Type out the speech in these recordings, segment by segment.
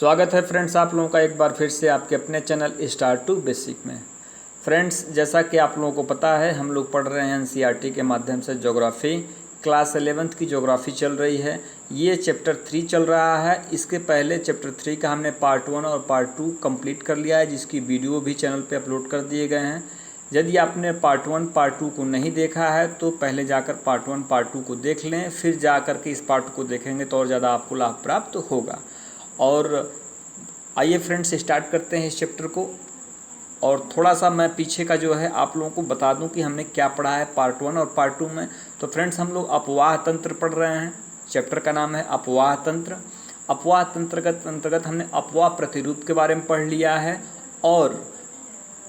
स्वागत है फ्रेंड्स आप लोगों का एक बार फिर से आपके अपने चैनल स्टार्ट टू बेसिक में। फ्रेंड्स जैसा कि आप लोगों को पता है हम लोग पढ़ रहे हैं एनसीईआरटी के माध्यम से ज्योग्राफी। क्लास 11th की ज्योग्राफी चल रही है। ये चैप्टर 3 चल रहा है। इसके पहले चैप्टर 3 का हमने पार्ट 1 और पार्ट 2 कंप्लीट कर लिया है, जिसकी वीडियो भी चैनल पे अपलोड कर दिए गए हैं। यदि आपने पार्ट 1 पार्ट 2 को नहीं देखा है तो पहले जाकर पार्ट 1 पार्ट 2 को देख लें, फिर जाकर के इस पार्ट को देखेंगे तो और ज़्यादा आपको लाभ प्राप्त होगा। और आइए फ्रेंड्स स्टार्ट करते हैं इस चैप्टर को। और थोड़ा सा मैं पीछे का जो है आप लोगों को बता दूं कि हमने क्या पढ़ा है पार्ट 1 और पार्ट 2 में। तो फ्रेंड्स हम लोग अपवाह तंत्र पढ़ रहे हैं। चैप्टर का नाम है अपवाह तंत्र। अपवाह तंत्र के अंतर्गत हमने अपवाह प्रतिरूप के बारे में पढ़ लिया है। और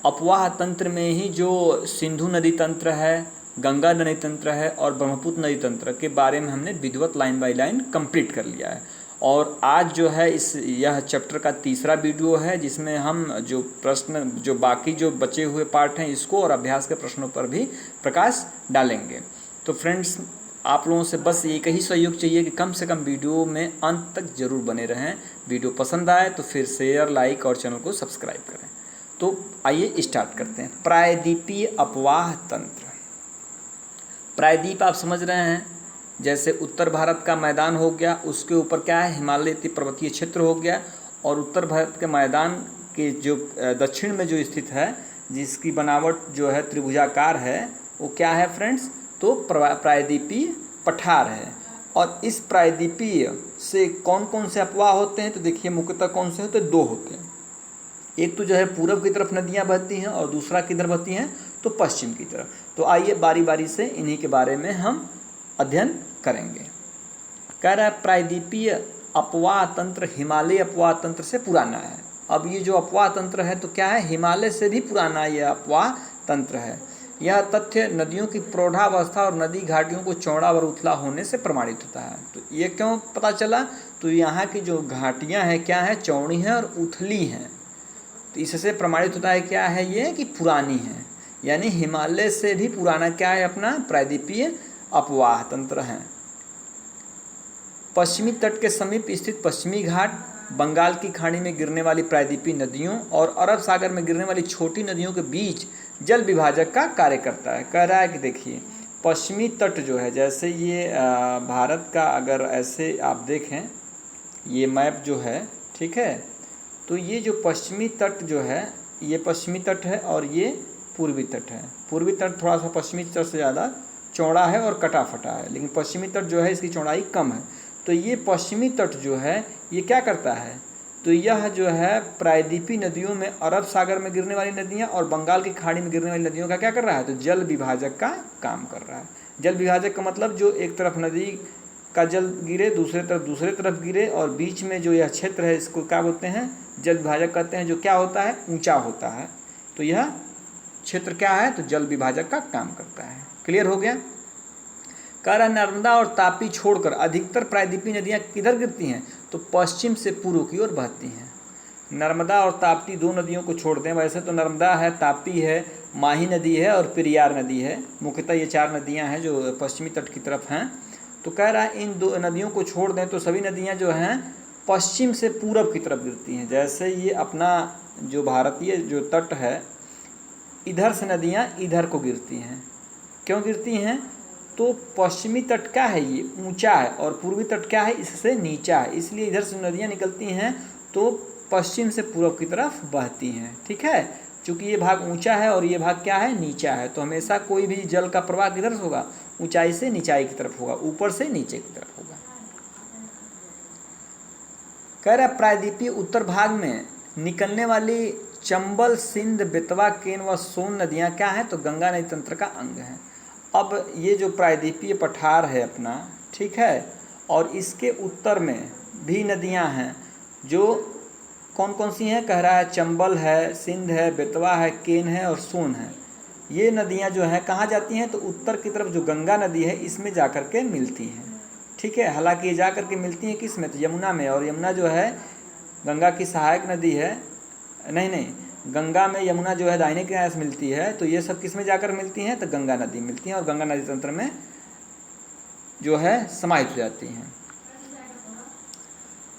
अपवाह तंत्र में ही जो सिंधु नदी तंत्र है, गंगा नदी तंत्र है और ब्रह्मपुत्र नदी तंत्र के बारे में हमने विधिवत लाइन बाय लाइन कंप्लीट कर लिया है। और आज जो है यह चैप्टर का तीसरा वीडियो है, जिसमें हम जो प्रश्न जो बाकी जो बचे हुए पार्ट हैं इसको और अभ्यास के प्रश्नों पर भी प्रकाश डालेंगे। तो फ्रेंड्स आप लोगों से बस एक ही सहयोग चाहिए कि कम से कम वीडियो में अंत तक जरूर बने रहें। वीडियो पसंद आए तो फिर शेयर, लाइक और चैनल को सब्सक्राइब करें। तो आइए स्टार्ट करते हैं। प्रायद्वीपीय अपवाह तंत्र। प्रायद्वीप आप समझ रहे हैं, जैसे उत्तर भारत का मैदान हो गया, उसके ऊपर क्या है हिमालय पर्वतीय क्षेत्र हो गया। और उत्तर भारत के मैदान के जो दक्षिण में जो स्थित है, जिसकी बनावट जो है त्रिभुजाकार है, वो क्या है फ्रेंड्स, तो प्रायद्वीपीय पठार है। और इस प्रायद्वीपीय से कौन कौन से अपवाह होते हैं, तो देखिए मुख्यतः कौन से होते हैं, दो होते हैं। एक तो जो है पूर्व की तरफ नदियाँ बहती हैं और दूसरा किधर बहती हैं, तो पश्चिम की तरफ। तो आइए बारी बारी से इन्हीं के बारे में हम अध्ययन करेंगे। कह रहा है प्रायद्वीपीय अपवाह तंत्र हिमालय अपवाह तंत्र से पुराना है। अब ये जो अपवाह तंत्र है तो क्या है, हिमालय से भी पुराना यह अपवाह तंत्र है। यह तथ्य नदियों की प्रौढ़ावस्था और नदी घाटियों को चौड़ा व उथला होने से प्रमाणित होता है। तो ये क्यों पता चला, तो यहाँ की जो घाटियाँ हैं क्या है, चौड़ी हैं और उथली हैं। तो इससे प्रमाणित होता है क्या है, ये कि पुरानी है। यानी हिमालय से भी पुराना क्या है, अपना प्रायद्वीपीय अपवाह तंत्र हैं। पश्चिमी तट के समीप स्थित पश्चिमी घाट, बंगाल की खाड़ी में गिरने वाली प्रायद्वीपीय नदियों और अरब सागर में गिरने वाली छोटी नदियों के बीच जल विभाजक का कार्य करता है। कह रहा है कि देखिए पश्चिमी तट जो है, जैसे ये भारत का अगर ऐसे आप देखें ये मैप जो है, ठीक है, तो ये जो पश्चिमी तट जो है ये पश्चिमी तट है और ये पूर्वी तट है। पूर्वी तट थोड़ा सा पश्चिमी तट से ज़्यादा चौड़ा है और कटा फटा है, लेकिन पश्चिमी तट जो है इसकी चौड़ाई कम है। तो ये पश्चिमी तट जो है ये क्या करता है, तो यह जो है प्रायद्वीपीय नदियों में अरब सागर में गिरने वाली नदियाँ और बंगाल की खाड़ी में गिरने वाली नदियों का क्या कर रहा है, तो जल विभाजक का काम कर रहा है। जल विभाजक का मतलब जो एक तरफ नदी का जल गिरे, दूसरे तरफ गिरे और बीच में जो यह क्षेत्र है इसको क्या बोलते हैं, जल विभाजक कहते हैं। जो क्या होता है, ऊंचा होता है। तो यह क्षेत्र क्या है, तो जल विभाजक का काम करता है। क्लियर हो गया। कह रहा नर्मदा और तापी छोड़कर अधिकतर प्रायद्वीपीय नदियाँ किधर गिरती हैं, तो पश्चिम से पूर्व की ओर बहती हैं। नर्मदा और ताप्ती दो नदियों को छोड़ दें, वैसे तो नर्मदा है, तापी है, माही नदी है और पेरियार नदी है। मुख्यतः ये चार नदियाँ हैं जो पश्चिमी तट की तरफ हैं। तो कह रहा है इन दो नदियों को छोड़ दें तो सभी नदियाँ जो हैं पश्चिम से पूरब की तरफ गिरती हैं। जैसे ये अपना जो भारतीय जो तट है, इधर से नदियाँ इधर को गिरती हैं। क्यों गिरती हैं, तो पश्चिमी तट क्या है, ये ऊंचा है और पूर्वी तट क्या है, इससे नीचा है। इसलिए इधर से नदियाँ निकलती हैं तो पश्चिम से पूर्व की तरफ बहती हैं। ठीक है, चूँकि ये भाग ऊंचा है और ये भाग क्या है, नीचा है। तो हमेशा कोई भी जल का प्रवाह किधर से होगा, ऊंचाई से नीचाई की तरफ होगा, ऊपर से नीचे की तरफ होगा। कह रहा प्रायद्वीपीय उत्तर भाग में निकलने वाली चंबल, सिंध, बेतवा, केन व सोन नदियाँ क्या हैं, तो गंगा नदी तंत्र का अंग हैं। अब ये जो प्रायद्वीपीय पठार है अपना, ठीक है, और इसके उत्तर में भी नदियाँ हैं। जो कौन कौन सी हैं, कह रहा है चंबल है, सिंध है, बेतवा है, केन है और सोन है। ये नदियाँ जो हैं कहाँ जाती हैं, तो उत्तर की तरफ जो गंगा नदी है इसमें जा कर के मिलती हैं। ठीक है, हालांकि ये जा कर के मिलती हैं किस में, तो यमुना में। और यमुना जो है गंगा की सहायक नदी है, नहीं, गंगा में यमुना जो है दाहिने किनारे से मिलती है। तो ये सब किस में जाकर मिलती हैं, तो गंगा नदी मिलती हैं और गंगा नदी तंत्र में जो है समाहित हो जाती हैं।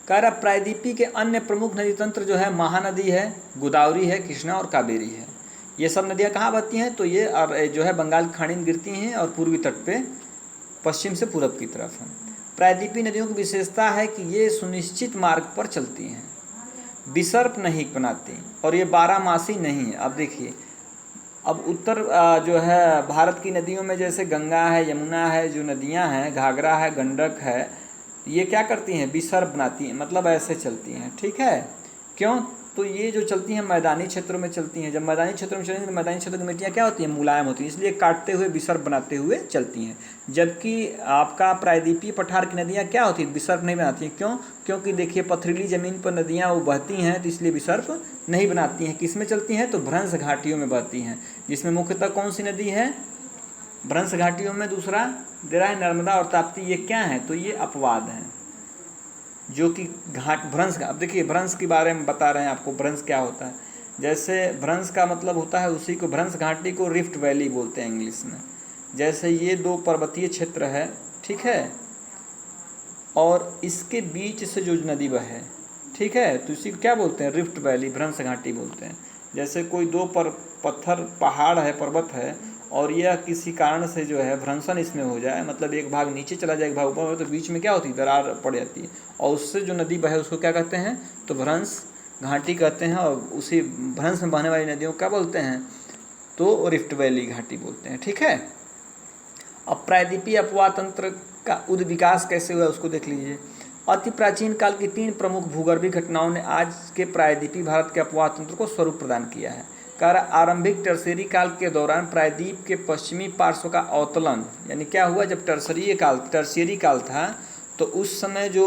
कह रहा प्रायद्वीपीय के अन्य प्रमुख नदी तंत्र जो है महानदी है, गोदावरी है, कृष्णा और कावेरी है। ये सब नदियाँ कहाँ बहती हैं? तो ये जो है बंगाल की खाड़ी में गिरती हैं और पूर्वी तट पे पश्चिम से पूरब की तरफ है। प्रायद्वीपीय नदियों की विशेषता है कि ये सुनिश्चित मार्ग पर चलती हैं, विसर्प नहीं बनाती और ये 12मासी नहीं है। अब देखिए, अब उत्तर जो है भारत की नदियों में जैसे गंगा है, यमुना है, जो नदियां हैं, घाघरा है, गंडक है, ये क्या करती हैं? विसर्प बनाती हैं, मतलब ऐसे चलती हैं। ठीक है, क्यों? तो ये जो चलती हैं मैदानी क्षेत्रों में चलती हैं। जब मैदानी क्षेत्रों में चलेंगी तो मैदानी क्षेत्रों की मिट्टियाँ क्या होती हैं? मुलायम होती हैं, इसलिए काटते हुए विसर्प बनाते हुए चलती हैं। जबकि आपका प्रायद्वीपीय पठार की नदियाँ क्या होती हैं? विसर्प नहीं बनाती हैं। क्यों? क्योंकि देखिए पथरीली ज़मीन पर नदियाँ वो बहती हैं, तो इसलिए विसर्प नहीं बनाती हैं। किस में चलती हैं? तो भ्रंश घाटियों में बहती हैं, जिसमें मुख्यतः कौन सी नदी है? भ्रंश घाटियों में दूसरा दे रहा है नर्मदा और ताप्ती। ये क्या है? तो ये अपवाद हैं जो कि घाट भ्रंश का। अब देखिए भ्रंश के बारे में बता रहे हैं आपको, भ्रंश क्या होता है। जैसे भ्रंश का मतलब होता है, उसी को भ्रंश घाटी को रिफ्ट वैली बोलते हैं इंग्लिश में। जैसे ये 2 पर्वतीय क्षेत्र है, ठीक है, और इसके बीच से जो नदी बहे, ठीक है, तो इसी को क्या बोलते हैं? रिफ्ट वैली, भ्रंश घाटी बोलते हैं। जैसे कोई 2 पत्थर पहाड़ है, पर्वत है, और यह किसी कारण से जो है भ्रंशन इसमें हो जाए, मतलब एक भाग नीचे चला जाए, एक भाग ऊपर हो, तो बीच में क्या होती है? दरार पड़ जाती है, और उससे जो नदी बहे उसको क्या कहते हैं? तो भ्रंश घाटी कहते हैं। और उसी भ्रंश में बहने वाली नदियों को क्या बोलते हैं? तो रिफ्ट वैली घाटी बोलते हैं। ठीक है, अब प्रायद्वीपीय अपवाह तंत्र का उद विकास कैसे हुआ उसको देख लीजिए। अति प्राचीन काल की 3 प्रमुख भूगर्भीय घटनाओं ने आज के प्रायद्वीपीय भारत के अपवाह तंत्र को स्वरूप प्रदान किया है। आरंभिक टर्शरी काल के दौरान प्रायद्वीप के पश्चिमी पार्श्व का अवतलन, यानी क्या हुआ? जब टर्शियरी काल था, तो उस समय जो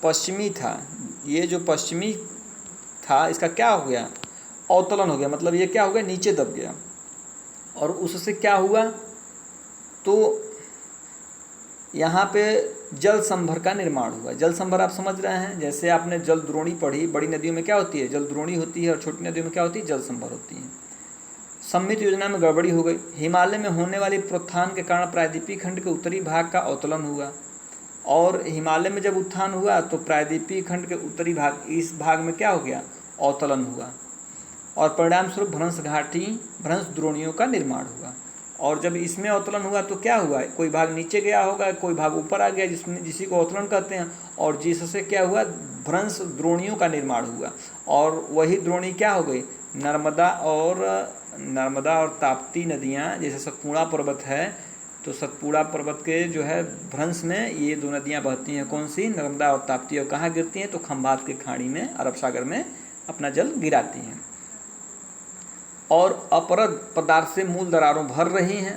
पश्चिमी था, ये जो पश्चिमी था, इसका क्या हो गया? अवतलन हो गया, मतलब ये क्या हो गया? नीचे दब गया। और उससे क्या हुआ? तो यहाँ पे जल संभर का निर्माण हुआ। जल संभर आप समझ रहे हैं, जैसे आपने जल द्रोणी पढ़ी, बड़ी नदियों में क्या होती है? जल द्रोणी होती है, और छोटी नदियों में क्या होती है? जल संभर होती है। सम्मित योजना में गड़बड़ी हो गई। हिमालय में होने वाली प्रोत्थान के कारण प्रायद्वीपीय खंड के उत्तरी भाग का अवतलन हुआ, और हिमालय में जब उत्थान हुआ तो प्रायद्वीपीय खंड के उत्तरी भाग, इस भाग में क्या हो गया? अवतलन हुआ, और परिणाम स्वरूप भ्रंश द्रोणियों का निर्माण हुआ। और जब इसमें अवतरण हुआ तो क्या हुआ? कोई भाग नीचे गया होगा, कोई भाग ऊपर आ गया, जिसी को अवतरण कहते हैं, और जिससे क्या हुआ? भ्रंश द्रोणियों का निर्माण हुआ। और वही द्रोणी क्या हो गई? नर्मदा और ताप्ती नदियाँ। जैसे सतपुड़ा पर्वत है, तो सतपुड़ा पर्वत के जो है भ्रंश में ये 2 नदियाँ बहती हैं। कौन सी? नर्मदा और ताप्ती। और कहाँ गिरती हैं? तो खंभात की खाड़ी में, अरब सागर में अपना जल गिराती हैं, और अपरद पदार्थ से मूल दरारों भर रही हैं।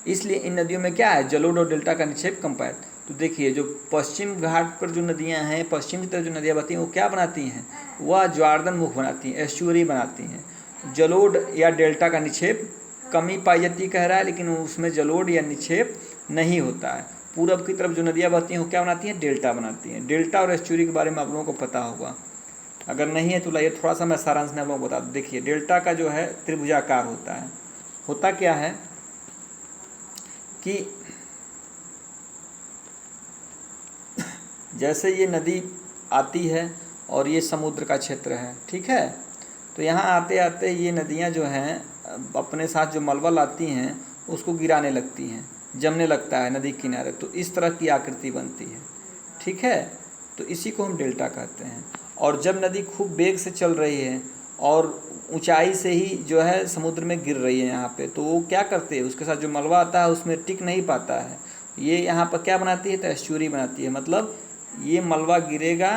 इसलिए इन नदियों में क्या है? जलोढ़ और डेल्टा का निक्षेप कम पाया। तो देखिए जो पश्चिम घाट पर जो नदियां हैं, पश्चिम की तरफ जो नदियां बहती हैं, वो क्या बनाती हैं? वह ज्वारदन मुख बनाती हैं, एस्चुअरी बनाती हैं। जलोढ़ या डेल्टा का निक्षेप कमी पाई जाती कह रहा है, लेकिन उसमें जलोढ़ या निक्षेप नहीं होता है। पूरब की तरफ जो नदियाँ बहती हैं वो क्या बनाती हैं? डेल्टा बनाती हैं। डेल्टा और एस्चुअरी के बारे में आप लोगों को पता होगा, अगर नहीं है तो लाइए थोड़ा सा मैं सारांश में आप लोगों को बता दूँ। देखिए डेल्टा का जो है त्रिभुजाकार होता है। होता क्या है कि जैसे ये नदी आती है और ये समुद्र का क्षेत्र है, ठीक है, तो यहाँ आते आते ये नदियाँ जो हैं अपने साथ जो मलबा लाती हैं उसको गिराने लगती हैं, जमने लगता है नदी किनारे, तो इस तरह की आकृति बनती है, ठीक है, तो इसी को हम डेल्टा कहते हैं। और जब नदी खूब वेग से चल रही है और ऊंचाई से ही जो है समुद्र में गिर रही है यहाँ पे, तो वो क्या करते हैं? उसके साथ जो मलबा आता है उसमें टिक नहीं पाता है, ये यहाँ पर क्या बनाती है? तो एस्चुअरी बनाती है। मतलब ये मलबा गिरेगा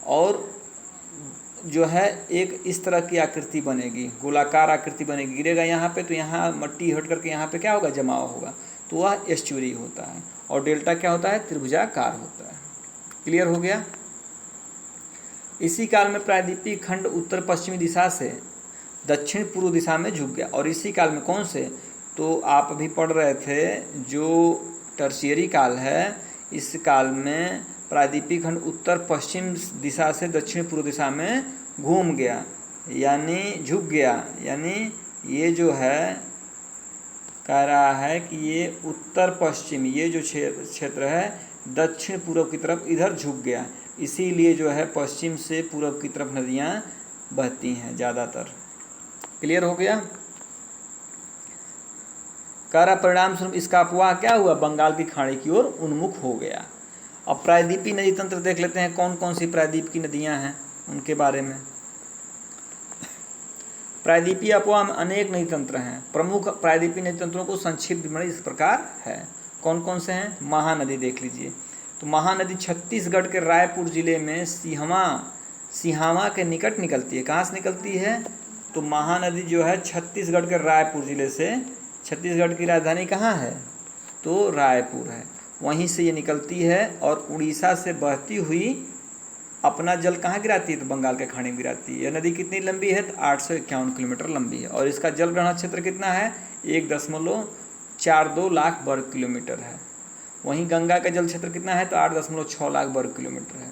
और जो है एक इस तरह की आकृति बनेगी, गोलाकार आकृति बनेगी, गिरेगा यहाँ पे तो यहाँ मट्टी हट करके यहाँ पे क्या होगा? जमाव होगा, तो वह एस्चुअरी होता है। और डेल्टा क्या होता है? त्रिभुजाकार होता है। क्लियर हो गया? इसी काल में प्रायद्वीपीय खंड उत्तर पश्चिमी दिशा से दक्षिण पूर्व दिशा में झुक गया। और इसी काल में कौन से? तो आप अभी पढ़ रहे थे जो टर्शियरी काल है, इस काल में प्रायद्वीपीय खंड उत्तर पश्चिम दिशा से दक्षिण पूर्व दिशा में घूम गया, यानी झुक गया, यानी ये जो है कह रहा है कि ये उत्तर पश्चिम, ये जो क्षेत्र है दक्षिण पूर्व की तरफ इधर झुक गया। इसीलिए जो है पश्चिम से पूरब की तरफ नदियाँ बहती हैं ज़्यादातर। क्लियर हो गया। कह रहा परिणाम स्वरूप इसका अपवाह क्या हुआ, बंगाल की खाड़ी की ओर उन्मुख हो गया। अब प्रायद्वीपीय नदी तंत्र देख लेते हैं, कौन कौन सी प्रायद्वीप की नदियां हैं उनके बारे में। प्रायद्वीपीय अपवाह में अनेक नदी तंत्र हैं। प्रमुख प्रायद्वीपीय नदी तंत्रों को संक्षिप्त विवरण इस प्रकार है। कौन कौन से हैं? महानदी देख लीजिए। तो महानदी छत्तीसगढ़ के रायपुर जिले में सिहावा के निकट निकलती है। कहाँ से निकलती है? तो महानदी जो है छत्तीसगढ़ के रायपुर जिले से, छत्तीसगढ़ की राजधानी कहाँ है? तो रायपुर है, वहीं से ये निकलती है और उड़ीसा से बहती हुई अपना जल कहाँ गिराती है? तो बंगाल के खाड़ी में गिराती है। यह नदी कितनी लंबी है? तो 851 किलोमीटर लंबी है और इसका जल ग्रहण क्षेत्र कितना है? 1.42 लाख वर्ग किलोमीटर है। वहीं गंगा का जल क्षेत्र कितना है? तो 8.6 लाख वर्ग किलोमीटर है।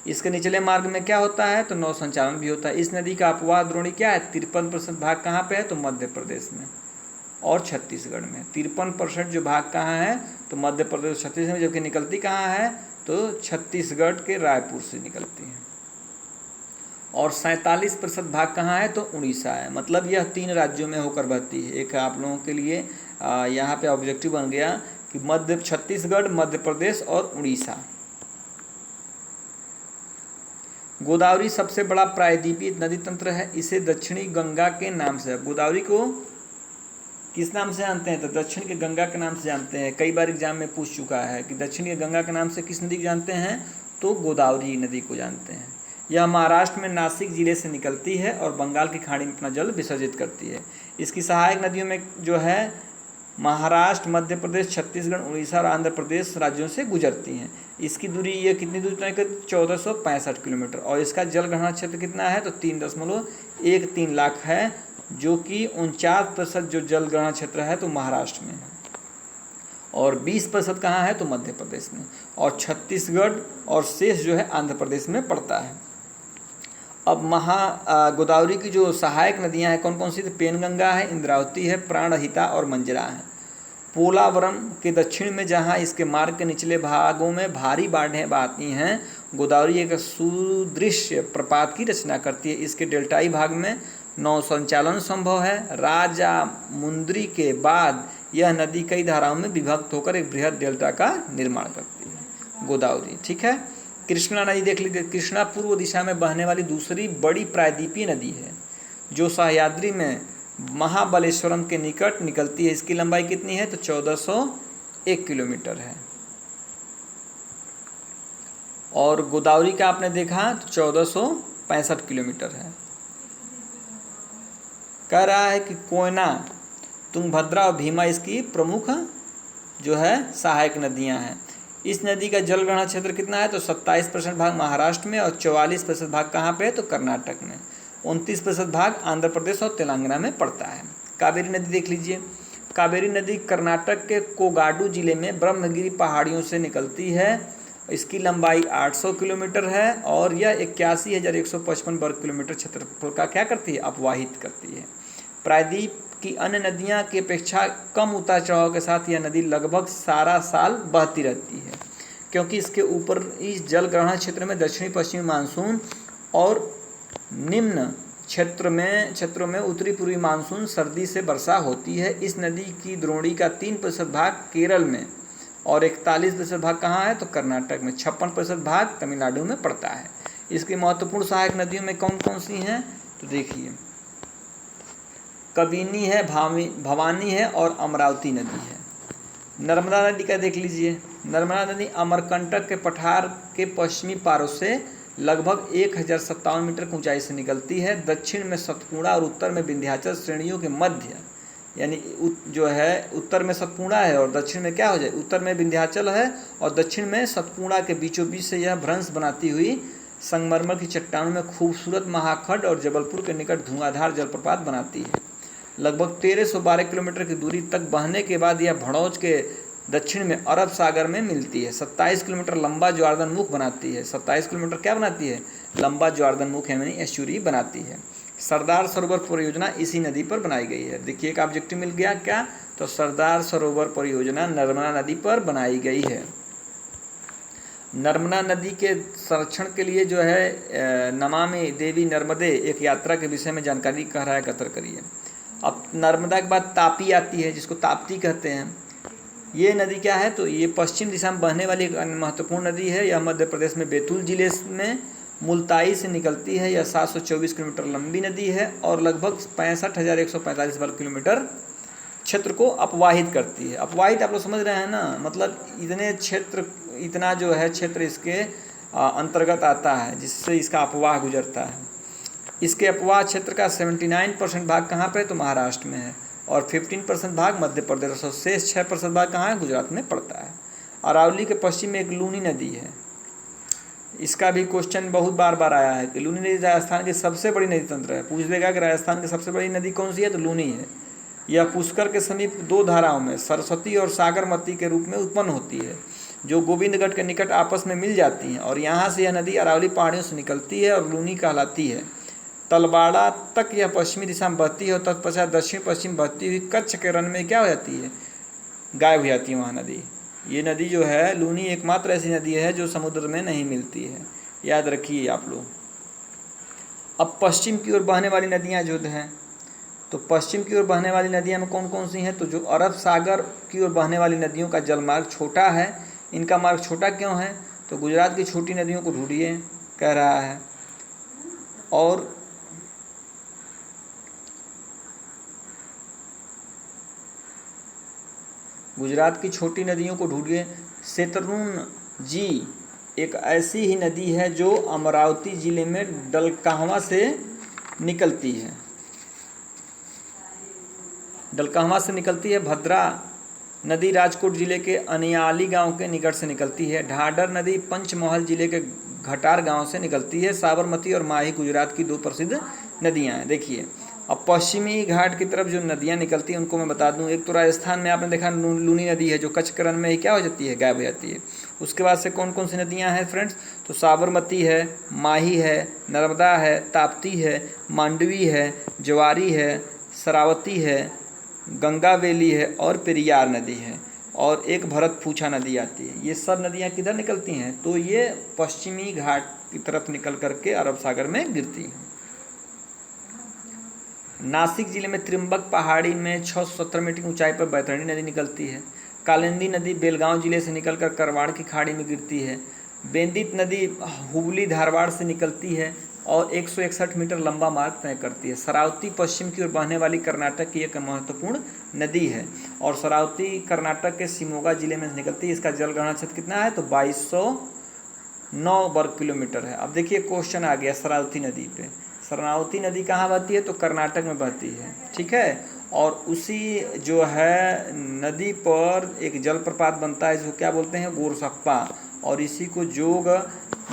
इसके निचले मार्ग में क्या होता है? तो नौ संचालन भी होता है। इस नदी का अपवाह द्रोणी क्या है? 53% भाग कहाँ पे है? तो मध्य प्रदेश में और छत्तीसगढ़ में। 53% जो भाग कहाँ है? तो मध्य प्रदेश छत्तीसगढ़ में, जबकि निकलती कहाँ है? तो छत्तीसगढ़ के रायपुर से निकलती है। और 47% भाग कहाँ है? तो उड़ीसा है। मतलब यह 3 राज्यों में होकर बहती है। एक आप लोगों के लिए यहाँ पे ऑब्जेक्टिव बन गया कि छत्तीसगढ़, मध्य प्रदेश और उड़ीसा। गोदावरी सबसे बड़ा प्रायद्वीपीय नदी तंत्र है। इसे दक्षिणी गंगा के नाम से, गोदावरी को किस नाम से जानते हैं? तो दक्षिण के गंगा के नाम से जानते हैं। कई बार एग्जाम में पूछ चुका है कि दक्षिण के गंगा के नाम से किस नदी को जानते हैं? तो गोदावरी नदी को जानते हैं। यह महाराष्ट्र में नासिक जिले से निकलती है और बंगाल की खाड़ी में अपना जल विसर्जित करती है। इसकी सहायक नदियों में जो है महाराष्ट्र, मध्य प्रदेश, छत्तीसगढ़, उड़ीसा और आंध्र प्रदेश राज्यों से गुजरती हैं। इसकी दूरी ये कितनी दूरी तय करती? 1465 किलोमीटर। और इसका जल ग्रहण क्षेत्र कितना है? तो 3.13 लाख है, जो कि 49% जो जल ग्रहण क्षेत्र है तो महाराष्ट्र में है और 20% कहाँ है? तो मध्य प्रदेश में और छत्तीसगढ़, और शेष जो है आंध्र प्रदेश में पड़ता है। अब गोदावरी की जो सहायक नदियां हैं कौन कौन सी? तो पेनगंगा है, इंद्रावती है, प्राणहिता और मंजरा है। पोलावरम के दक्षिण में जहां इसके मार्ग के निचले भागों में भारी बाढ़ें बहती हैं, गोदावरी एक सुदृश्य प्रपात की रचना करती है। इसके डेल्टाई भाग में नौ संचालन संभव है। राजामुंद्री के बाद यह नदी कई धाराओं में विभक्त होकर एक बृहद डेल्टा का निर्माण करती है, गोदावरी। ठीक है। कृष्णा नदी देख लीजिए। कृष्णा पूर्व दिशा में बहने वाली दूसरी बड़ी प्रायद्वीपीय नदी है, जो सह्याद्री में महाबलेश्वरम के निकट निकलती है। इसकी लंबाई कितनी है? तो 1401 किलोमीटर है। और गोदावरी का आपने देखा तो 1465 किलोमीटर है। कह रहा है कि कोयना, तुंगभद्रा और भीमा इसकी प्रमुख जो है सहायक नदियां हैं। इस नदी का जल ग्रहण क्षेत्र कितना है? तो 27% भाग महाराष्ट्र में और 44% भाग कहाँ पे है? तो कर्नाटक में। 29% भाग आंध्र प्रदेश और तेलंगाना में पड़ता है। कावेरी नदी देख लीजिए। कावेरी नदी कर्नाटक के कोगाडू जिले में ब्रह्मगिरी पहाड़ियों से निकलती है। इसकी लंबाई 800 किलोमीटर है और यह 81,155 वर्ग किलोमीटर क्षेत्रफल का क्या करती है? अपवाहित करती है। प्रायद्वीप की अन्य नदियां की अपेक्षा कम उतार चढ़ाव के साथ यह नदी लगभग सारा साल बहती रहती है, क्योंकि इसके ऊपर इस जल ग्रहण क्षेत्र में दक्षिणी पश्चिमी मानसून और निम्न क्षेत्रों में उत्तरी पूर्वी मानसून सर्दी से वर्षा होती है। इस नदी की द्रोणी का 3% भाग केरल में और 41% भाग कहाँ है? तो कर्नाटक में। 56% भाग तमिलनाडु में पड़ता है। इसकी महत्वपूर्ण सहायक नदियों में कौन कौन सी हैं? तो देखिए, कबिनी है, भवानी है और अमरावती नदी है। नर्मदा नदी का देख लीजिए। नर्मदा नदी अमरकंटक के पठार के पश्चिमी पारों से लगभग 1057 मीटर की ऊंचाई से निकलती है। दक्षिण में सतपुड़ा और उत्तर में विंध्याचल श्रेणियों के मध्य, यानी जो है उत्तर में सतपुड़ा है और दक्षिण में क्या हो जाए? उत्तर में विंध्याचल है और दक्षिण में सतपुड़ा के बीचों बीच से यह भ्रंश बनाती हुई संगमरमर की चट्टानों में खूबसूरत महाखंड और जबलपुर के निकट धुआंधार जलप्रपात बनाती है। लगभग 1312 किलोमीटर की दूरी तक बहने के बाद यह भड़ौच के दक्षिण में अरब सागर में मिलती है। 27 किलोमीटर लंबा ज्वारदान मुख बनाती है। 27 किलोमीटर क्या बनाती है? लंबा ज्वारदान मुख यानी एस्चुरी बनाती है। सरदार सरोवर परियोजना इसी नदी पर बनाई गई है। देखिए एक ऑब्जेक्टिव मिल गया क्या? तो सरदार सरोवर परियोजना नर्मदा नदी पर बनाई गई है। नर्मदा नदी के संरक्षण के लिए जो है नमामि देवी नर्मदे एक यात्रा के विषय में जानकारी कह रहा है, एकत्र करिए। अब नर्मदा के बाद तापी आती है, जिसको ताप्ती कहते हैं। ये नदी क्या है, तो ये पश्चिम दिशा में बहने वाली एक महत्वपूर्ण नदी है। यह मध्य प्रदेश में बैतूल जिले में मुल्ताई से निकलती है। यह 724 किलोमीटर लंबी नदी है और लगभग 65,145 वर्ग किलोमीटर क्षेत्र को अपवाहित करती है। अपवाहित आप लोग समझ रहे हैं ना, मतलब इतने क्षेत्र, इतना जो है क्षेत्र इसके अंतर्गत आता है, जिससे इसका अपवाह गुजरता है। इसके अपवाह क्षेत्र का 79% भाग कहाँ पे है, तो महाराष्ट्र में है, और 15% भाग मध्य प्रदेश, और शेष 6% भाग कहाँ है, गुजरात में पड़ता है। अरावली के पश्चिम में एक लूनी नदी है। इसका भी क्वेश्चन बहुत बार आया है कि लूनी नदी राजस्थान की सबसे बड़ी नदी तंत्र है। पूछ देगा कि राजस्थान की सबसे बड़ी नदी कौन सी है, तो लूनी है। यह पुष्कर के समीप दो धाराओं में सरस्वती और सागरमती के रूप में उत्पन्न होती है, जो गोविंदगढ़ के निकट आपस में मिल जाती हैं, और यहाँ से यह नदी अरावली पहाड़ियों से निकलती है और लूनी कहलाती है। तलवाड़ा तक यह पश्चिमी दिशा में बहती है और तत्पश्चात दक्षिण पश्चिम बहती हुई कच्छ के रण में क्या हो जाती है, गायब हो जाती है वहाँ नदी। ये नदी जो है लूनी एकमात्र ऐसी नदी है जो समुद्र में नहीं मिलती है, याद रखिए आप लोग। अब पश्चिम की ओर बहने वाली नदियाँ जो हैं, तो पश्चिम की ओर बहने वाली नदियाँ में कौन कौन सी हैं, तो जो अरब सागर की ओर बहने वाली नदियों का जलमार्ग छोटा है। इनका मार्ग छोटा क्यों है, तो गुजरात की छोटी नदियों को ढूंढिए कह रहा है, और गुजरात की छोटी नदियों को ढूंढिए। शत्रुघ्न जी एक ऐसी ही नदी है जो अमरावती जिले में डलकाहवा से निकलती है। डलकाहवा से निकलती है। भद्रा नदी राजकोट जिले के अनियाली गांव के निकट से निकलती है। ढाढर नदी पंचमहल जिले के घटार गांव से निकलती है। साबरमती और माही गुजरात की दो प्रसिद्ध नदियां हैं। देखिए, अब पश्चिमी घाट की तरफ जो नदियां निकलती हैं उनको मैं बता दूं। एक तो राजस्थान में आपने देखा लूनी नदी है, जो कच्छ के रण में ही क्या हो जाती है, गायब हो जाती है। उसके बाद से कौन कौन सी नदियां हैं फ्रेंड्स, तो साबरमती है, माही है, नर्मदा है, ताप्ती है, मांडवी है, ज्वारी है, शरावती है, गंगावेली है और पेरियार नदी है, और एक भरतपूछा नदी आती है। ये सब नदियाँ किधर निकलती हैं, तो ये पश्चिमी घाट की तरफ निकल करके अरब सागर में गिरती हैं। नासिक जिले में त्रिम्बक पहाड़ी में 670 मीटर की ऊंचाई पर बैतरणी नदी निकलती है। कालिंदी नदी बेलगांव जिले से निकलकर करवाड़ की खाड़ी में गिरती है। बेंदित नदी हुबली धारवाड़ से निकलती है और 161 मीटर लंबा मार्ग तय करती है। शरावती पश्चिम की ओर बहने वाली कर्नाटक की एक महत्वपूर्ण नदी है, और शरावती कर्नाटक के शिमोगा जिले में निकलती है। इसका जलग्रहण क्षेत्र कितना है, तो 2209 वर्ग किलोमीटर है। अब देखिए क्वेश्चन आ गया शरावती नदी पे। शरावती नदी कहाँ बहती है, तो कर्नाटक में बहती है, ठीक है। और उसी जो है नदी पर एक जलप्रपात बनता है, जिसको क्या बोलते हैं, गोरसप्पा, और इसी को जोग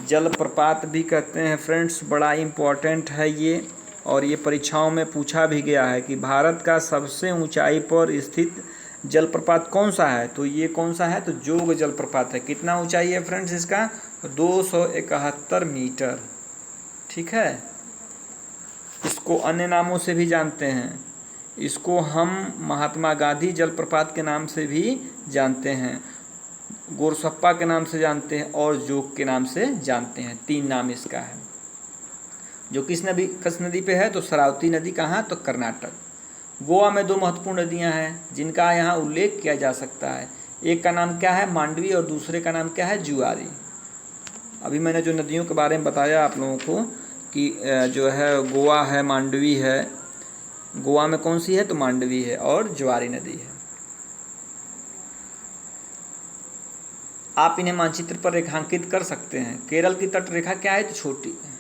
जलप्रपात भी कहते हैं फ्रेंड्स। बड़ा इम्पोर्टेंट है ये, और ये परीक्षाओं में पूछा भी गया है कि भारत का सबसे ऊंचाई पर स्थित जलप्रपात कौन सा है, तो ये कौन सा है, तो जोग जलप्रपात है। कितना ऊंचाई है फ्रेंड्स इसका, 271 मीटर, ठीक है। इसको अन्य नामों से भी जानते हैं। इसको हम महात्मा गांधी जलप्रपात के नाम से भी जानते हैं, गोरसप्पा के नाम से जानते हैं, और जोग के नाम से जानते हैं। 3 नाम इसका है। जो किस नदी पे है, तो शरावती नदी कहाँ, तो कर्नाटक। गोवा में 2 महत्वपूर्ण नदियाँ हैं जिनका यहाँ उल्लेख किया जा सकता है। एक का नाम क्या है, मांडवी, और दूसरे का नाम क्या है, जुआरी। अभी मैंने जो नदियों के बारे में बताया आप लोगों को कि जो है गोवा है, मांडवी है। गोवा में कौन सी है, तो मांडवी है, और ज्वारी नदी है। आप इन्हें मानचित्र पर रेखांकित कर सकते हैं। केरल की तट रेखा क्या है, तो छोटी है।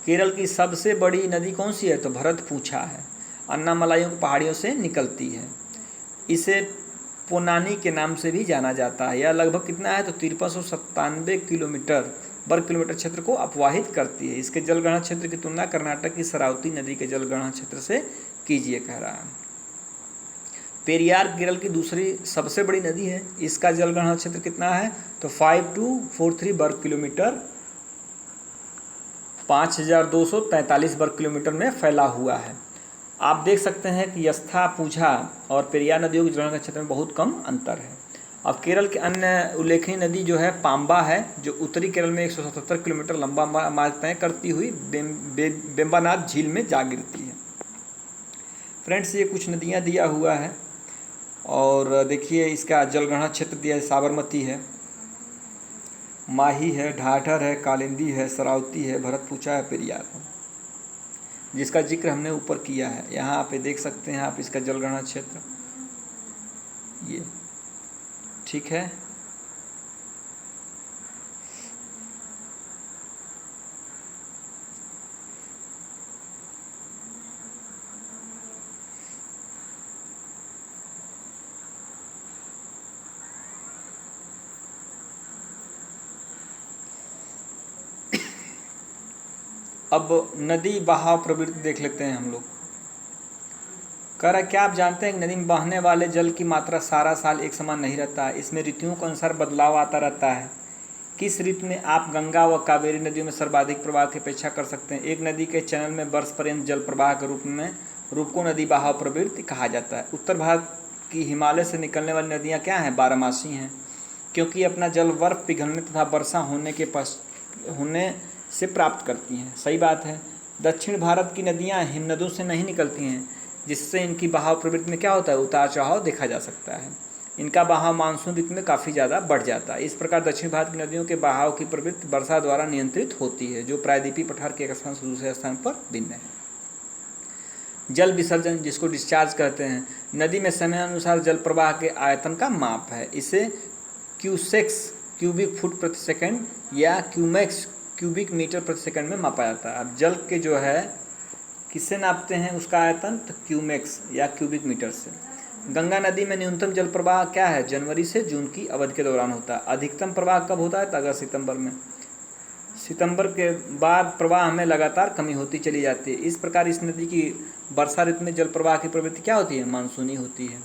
केरल की सबसे बड़ी नदी कौन सी है, तो भरतपूछा है। अन्नामलाइयों की पहाड़ियों से निकलती है। इसे पोनानी के नाम से भी जाना जाता है। यह लगभग कितना है, तो 5397 किलोमीटर वर्ग किलोमीटर क्षेत्र को अपवाहित करती है। इसके जलग्रहण क्षेत्र की तुलना कर्नाटक की शरावती नदी के जलग्रहण क्षेत्र से कीजिए, कह रहा है। पेरियार केरल की दूसरी सबसे बड़ी नदी है। इसका जलग्रहण क्षेत्र कितना है, तो 5243 वर्ग किलोमीटर, 5243 वर्ग किलोमीटर में फैला हुआ है। आप देख सकते हैं कि यस्था, पूझा और पेरियार नदियों के जलग्रहण क्षेत्र में बहुत कम अंतर है। अब केरल के अन्य उल्लेखनीय नदी जो है पाम्बा है, जो उत्तरी केरल में 177 किलोमीटर लंबा मार्ग तय करती हुई बेम्बानाथ झील में जा गिरती है। फ्रेंड्स, ये कुछ नदियाँ दिया हुआ है और देखिए इसका जलग्रहण क्षेत्र दिया है, साबरमती है, माही है, ढाढर है, कालिंदी है, सरावती है, भरतपुछा है, पेरियार है, जिसका जिक्र हमने ऊपर किया है। यहाँ पे देख सकते हैं आप इसका जलग्रहण क्षेत्र, ये ठीक है। अब नदी बहाव प्रवृत्ति देख लेते हैं हम लोग। कह रहा है क्या आप जानते हैं कि नदी में बहने वाले जल की मात्रा सारा साल एक समान नहीं रहता है, इसमें ऋतुओं के अनुसार बदलाव आता रहता है। किस ऋतु में आप गंगा व कावेरी नदियों में सर्वाधिक प्रवाह की अपेक्षा कर सकते हैं? एक नदी के चैनल में वर्ष पर्यंत जल प्रवाह के रूप को नदी बहाव प्रवृत्ति कहा जाता है। उत्तर भारत की हिमालय से निकलने वाली नदियाँ क्या हैं? बारहमासी हैं, क्योंकि अपना जल बर्फ पिघलने तथा वर्षा होने से प्राप्त करती हैं। सही बात है। दक्षिण भारत की नदियाँ हिमनदों से नहीं निकलती हैं, जिससे इनकी बहाव प्रवृत्ति में क्या होता है? उतार चढ़ाव देखा जा सकता है। इनका बहाव मानसून ऋतु में काफ़ी ज़्यादा बढ़ जाता है। इस प्रकार दक्षिण भारत की नदियों के बहाव की प्रवृत्ति वर्षा द्वारा नियंत्रित होती है, जो प्रायद्वीपीय पठार के एक स्थान से दूसरे स्थान पर भिन्न है। जल विसर्जन, जिसको डिस्चार्ज कहते हैं, नदी में समयानुसार जल प्रवाह के आयतन का माप है। इसे क्यूसेक्स क्यूबिक फुट प्रति सेकंड या क्यूमेक्स क्यूबिक मीटर प्रति सेकंड में मापा जाता है। अब जल के जो है किससे नापते हैं उसका आयतन? तो क्यूमेक्स या क्यूबिक मीटर से। गंगा नदी में न्यूनतम जल प्रवाह क्या है? जनवरी से जून की अवधि के दौरान होता है। अधिकतम प्रवाह कब होता है? तो अगस्त सितंबर में। सितंबर के बाद प्रवाह में लगातार कमी होती चली जाती है। इस प्रकार इस नदी की वर्षा ऋतु में जल प्रवाह की प्रवृत्ति क्या होती है? मानसूनी होती है।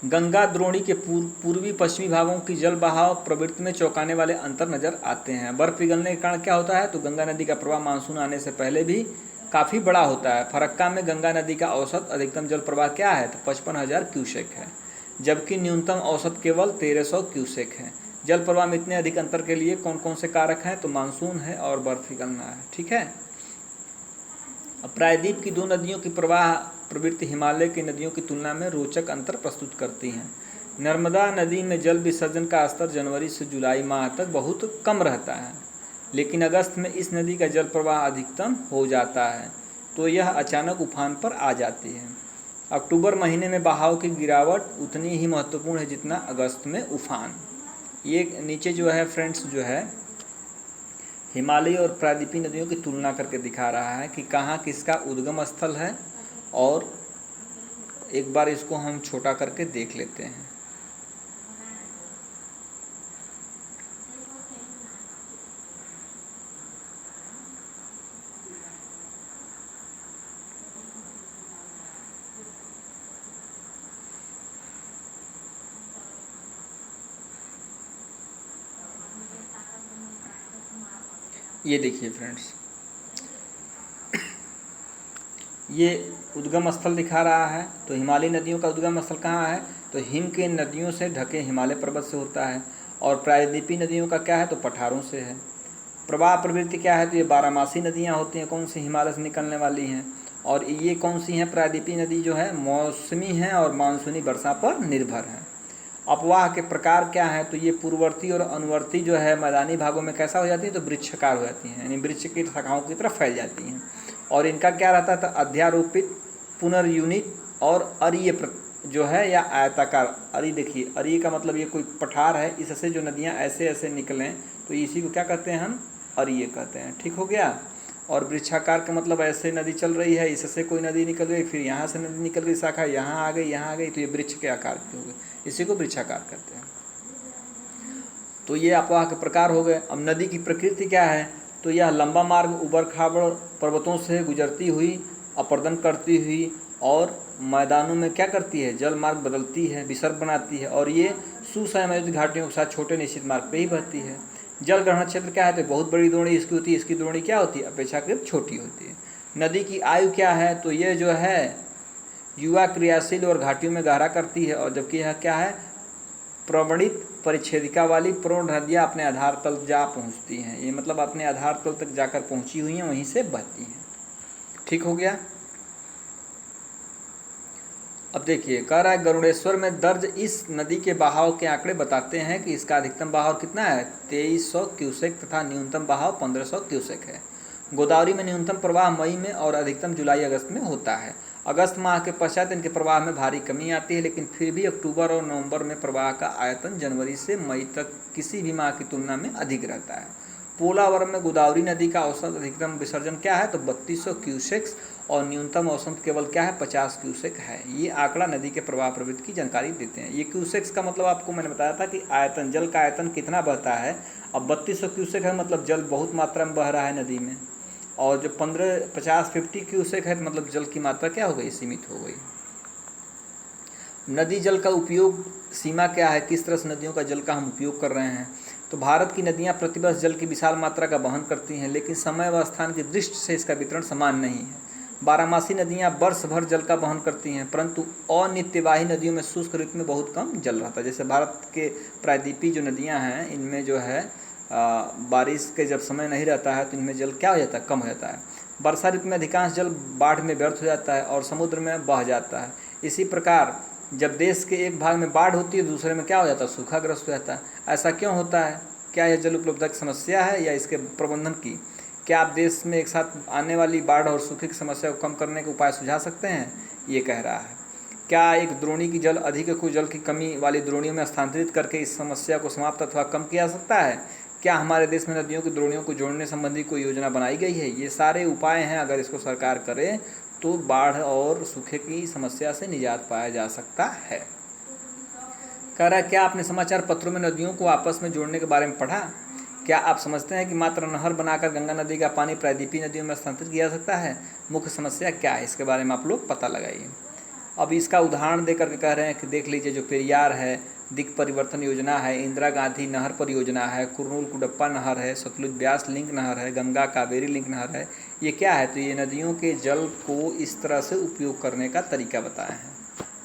गंगा द्रोणी के पूर्वी पश्चिमी भागों की जल बहाव प्रवृत्ति में चौंकाने वाले अंतर नजर आते हैं। बर्फ पिघलने के कारण क्या होता है? तो गंगा नदी का प्रवाह मानसून आने से पहले भी काफ़ी बड़ा होता है। फरक्का में गंगा नदी का औसत अधिकतम जल प्रवाह क्या है? तो 55,000 क्यूसेक है, जबकि न्यूनतम औसत केवल 1300 क्यूसेक है। जल प्रवाह में इतने अधिक अंतर के लिए कौन कौन से कारक हैं? तो मानसून है और बर्फ पिघलना है। ठीक है। अब प्रायद्वीप की दो नदियों की प्रवाह प्रवृत्ति हिमालय की नदियों की तुलना में रोचक अंतर प्रस्तुत करती हैं। नर्मदा नदी में जल विसर्जन का स्तर जनवरी से जुलाई माह तक बहुत कम रहता है, लेकिन अगस्त में इस नदी का जल प्रवाह अधिकतम हो जाता है, तो यह अचानक उफान पर आ जाती है। अक्टूबर महीने में बहाव की गिरावट उतनी ही महत्वपूर्ण है जितना अगस्त में उफान। ये नीचे जो है फ्रेंड्स जो है हिमालय और प्रायद्वीपीय नदियों की तुलना करके दिखा रहा है कि कहाँ किसका उद्गम स्थल है, और एक बार इसको हम छोटा करके देख लेते हैं। ये देखिए फ्रेंड्स, ये उद्गम स्थल दिखा रहा है। तो हिमालयी नदियों का उद्गम स्थल कहाँ है? तो हिम के नदियों से ढके हिमालय पर्वत से होता है। और प्रायद्वीपीय नदियों का क्या है? तो पठारों से है। प्रवाह प्रवृत्ति क्या है? तो ये बारहमासी नदियाँ होती हैं। कौन सी? हिमालय से निकलने वाली हैं। और ये कौन सी हैं? प्रायद्वीपीय नदी जो है मौसमी हैं और मानसूनी वर्षा पर निर्भर है। अपवाह के प्रकार क्या है? तो ये पूर्ववर्ती और अनुवर्ती जो है मैदानी भागों में कैसा हो जाती है? तो वृक्षकार हो जाती हैं, यानी वृक्ष की शाखाओं की तरफ फैल जाती हैं। और इनका क्या रहता था? अध्यारोपित, पुनर्यूनिट और अरीय जो है या आयताकार। अरी देखिए, अरीय का मतलब ये कोई पठार है, इससे जो नदियाँ ऐसे ऐसे निकलें तो इसी को क्या कहते हैं? हम अरीय कहते हैं। ठीक हो गया। और वृक्षाकार का मतलब ऐसे नदी चल रही है, इससे कोई नदी निकल गई, फिर यहाँ से नदी निकल गई शाखा, यहाँ आ गई, यहाँ आ गई, तो ये वृक्ष के आकार की हो गई, इसी को वृक्षाकार कहते हैं। तो ये अपवाह के प्रकार हो गए। अब नदी की प्रकृति क्या है? तो यह लंबा मार्ग उबड़ खाबड़ पर्वतों से गुजरती हुई, अपर्दन करती हुई और मैदानों में क्या करती है? जल मार्ग बदलती है, विसर्ग बनाती है, और ये सुसंयोजित घाटियों के साथ छोटे निश्चित मार्ग पे ही बहती है। जल ग्रहण क्षेत्र क्या है? तो बहुत बड़ी द्रोणी इसकी होती है, इसकी द्रोणी क्या होती है? अपेक्षाकृत छोटी होती है। नदी की आयु क्या है? तो ये जो है युवा क्रियाशील और घाटियों में गहरा करती है, और जबकि यह क्या है? प्रवणित परिच्छेदिका वाली प्रौढ़ नदियाँ अपने आधार तल जा पहुँचती हैं। ये मतलब अपने आधार तल तक जाकर पहुँची हुई हैं, वहीं से बहती हैं। ठीक हो गया। अब देखिए, कह रहा है गरुड़ेश्वर में दर्ज इस नदी के बहाव के आंकड़े बताते हैं कि इसका अधिकतम बहाव कितना है, 2300 क्यूसेक तथा न्यूनतम बहाव 1500 क्यूसेक है। गोदावरी में न्यूनतम प्रवाह मई में और अधिकतम जुलाई अगस्त में होता है। अगस्त माह के पश्चात इनके प्रवाह में भारी कमी आती है, लेकिन फिर भी अक्टूबर और नवंबर में प्रवाह का आयतन जनवरी से मई तक किसी भी माह की तुलना में अधिक रहता है। पोलावरम में गोदावरी नदी का औसत अधिकतम विसर्जन क्या है, तो 3200 क्यूसेक्स और न्यूनतम औसत केवल क्या है, 50 क्यूसेक है। ये आंकड़ा नदी के प्रवाह प्रवृत्ति की जानकारी देते हैं। ये क्यूसेक्स का मतलब आपको मैंने बताया था कि आयतन, जल का आयतन कितना बहता है। अब 3200 क्यूसेक है मतलब जल बहुत मात्रा में बह रहा है नदी में, और जो 50 क्यूसेक है मतलब जल की मात्रा क्या हो गई, सीमित हो गई। नदी जल का उपयोग सीमा क्या है, किस तरह से नदियों का जल का हम उपयोग कर रहे हैं। तो भारत की नदियां प्रतिवर्ष जल की विशाल मात्रा का वहन करती हैं, लेकिन समय व स्थान की दृष्टि से इसका वितरण समान नहीं है। बारहमासी नदियां वर्ष भर जल का वहन करती हैं, परंतु अनित्यवाही नदियों में शुष्क ऋतु में बहुत कम जल रहता है। जैसे भारत के प्रायद्वीपीय जो नदियां हैं, इनमें जो है बारिश के जब समय नहीं रहता है तो इनमें जल क्या हो जाता है, कम हो जाता है। वर्षा ऋतु में अधिकांश जल बाढ़ में व्यर्थ हो जाता है और समुद्र में बह जाता है। इसी प्रकार जब देश के एक भाग में बाढ़ होती है, दूसरे में क्या हो जाता है, सूखाग्रस्त हो जाता है। ऐसा क्यों होता है? क्या यह जल उपलब्धता की समस्या है या इसके प्रबंधन की? क्या आप देश में एक साथ आने वाली बाढ़ और सूखे की समस्या को कम करने के उपाय सुझा सकते हैं, ये कह रहा है। क्या एक द्रोणी की जल अधिक को जल की कमी वाली द्रोणियों में स्थानांतरित करके इस समस्या को समाप्त अथवा कम किया जा सकता है? क्या हमारे देश में नदियों की द्रोणियों को जोड़ने संबंधी कोई योजना बनाई गई है? ये सारे उपाय हैं, अगर इसको सरकार करे तो बाढ़ और सूखे की समस्या से निजात पाया जा सकता है। कह रहा है, क्या आपने समाचार पत्रों में नदियों को आपस में जोड़ने के बारे में पढ़ा? क्या आप समझते हैं कि मात्र नहर बनाकर गंगा नदी का पानी प्रायद्वीपीय नदियों में स्थानांतरित किया जा सकता है? मुख्य समस्या क्या है, इसके बारे में आप लोग पता लगाइए। अब इसका उदाहरण देकर के कह रहे हैं कि देख लीजिए, जो पेरियार है, दिक् परिवर्तन योजना है, इंदिरा गांधी नहर परियोजना है, कुरनूल कुडप्पा नहर है, सतलुज ब्यास लिंक नहर है, गंगा कावेरी लिंक नहर है। ये क्या है, तो ये नदियों के जल को इस तरह से उपयोग करने का तरीका बताए हैं।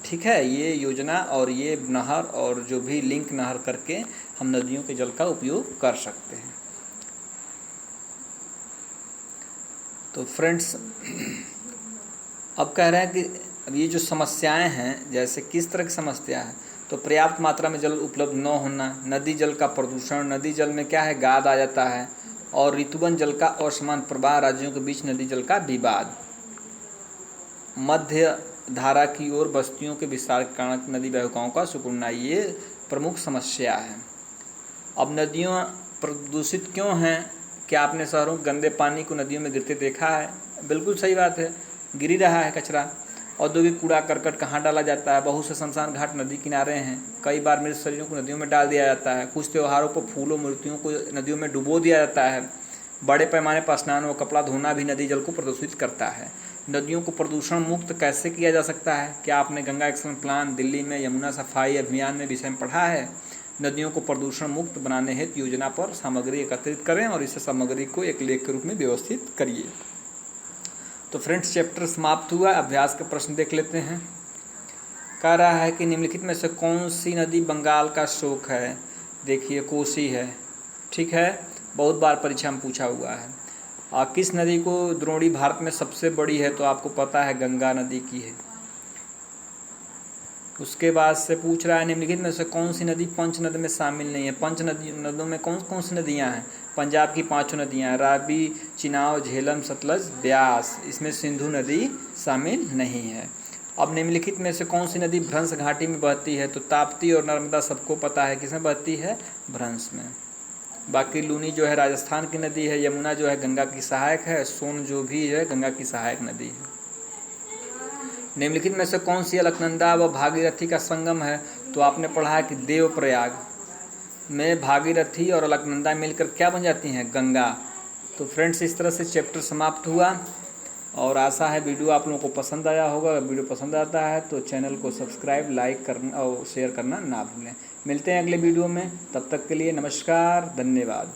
ठीक है, ये योजना और ये नहर और जो भी लिंक नहर करके हम नदियों के जल का उपयोग कर सकते हैं। तो फ्रेंड्स, अब कह रहे हैं कि अब ये जो समस्याएं हैं, जैसे किस तरह की समस्या है, तो पर्याप्त मात्रा में जल उपलब्ध न होना, नदी जल का प्रदूषण, नदी जल में क्या है, गाद आ जाता है, और ऋतुबन जल का असमान प्रवाह, राज्यों के बीच नदी जल का विवाद, मध्य धारा की ओर बस्तियों के विस्तार के कारण नदी वाहिकाओं का सिकुड़ना, ये प्रमुख समस्या है। अब नदियाँ प्रदूषित क्यों हैं? क्या आपने शहरों के गंदे पानी को नदियों में गिरते देखा है? बिल्कुल सही बात है, गिर ही रहा है कचरा। औद्योगिक कूड़ा करकट कहाँ डाला जाता है? बहुत से शमशान घाट नदी किनारे हैं। कई बार मृत शरीरों को नदियों में डाल दिया जाता है। कुछ त्योहारों पर फूलों मूर्तियों को नदियों में डुबो दिया जाता है। बड़े पैमाने पर स्नान व कपड़ा धोना भी नदी जल को प्रदूषित करता है। नदियों को प्रदूषण मुक्त कैसे किया जा सकता है? क्या आपने गंगा एक्शन प्लान, दिल्ली में यमुना सफाई अभियान में विषय में पढ़ा है? नदियों को प्रदूषण मुक्त बनाने हेतु योजना पर सामग्री एकत्रित करें और इस सामग्री को एक लेख के रूप में व्यवस्थित करिए। तो फ्रेंड्स, चैप्टर समाप्त हुआ। अभ्यास के प्रश्न देख लेते हैं। कह रहा है कि निम्नलिखित में से कौन सी नदी बंगाल का शोक है? देखिए, कोसी है। ठीक है, बहुत बार परीक्षा में पूछा हुआ है। किस नदी को द्रोणी भारत में सबसे बड़ी है? तो आपको पता है, गंगा नदी की है। उसके बाद से पूछ रहा है, निम्नलिखित में से कौन सी नदी पंच नद में शामिल नहीं है? पंच नदों में कौन कौन सी नदियां हैं? पंजाब की 5 नदियां हैं, रावी, चिनाब, झेलम, सतलज, ब्यास। इसमें सिंधु नदी शामिल नहीं है। अब निम्नलिखित में से कौन सी नदी भ्रंश घाटी में बहती है? तो ताप्ती और नर्मदा सबको पता है किसमें बहती है, भ्रंश में। बाकी लूनी जो है राजस्थान की नदी है, यमुना जो है गंगा की सहायक है, सोन जो भी है गंगा की सहायक नदी है। निम्नलिखित में से कौन सी अलकनंदा व भागीरथी का संगम है? तो आपने पढ़ा है कि देवप्रयाग में भागीरथी और अलकनंदा मिलकर क्या बन जाती हैं, गंगा। तो फ्रेंड्स, इस तरह से चैप्टर समाप्त हुआ और आशा है वीडियो आप लोगों को पसंद आया होगा। अगर वीडियो पसंद आता है तो चैनल को सब्सक्राइब, लाइक करना और शेयर करना ना भूलें। मिलते हैं अगले वीडियो में, तब तक के लिए नमस्कार, धन्यवाद।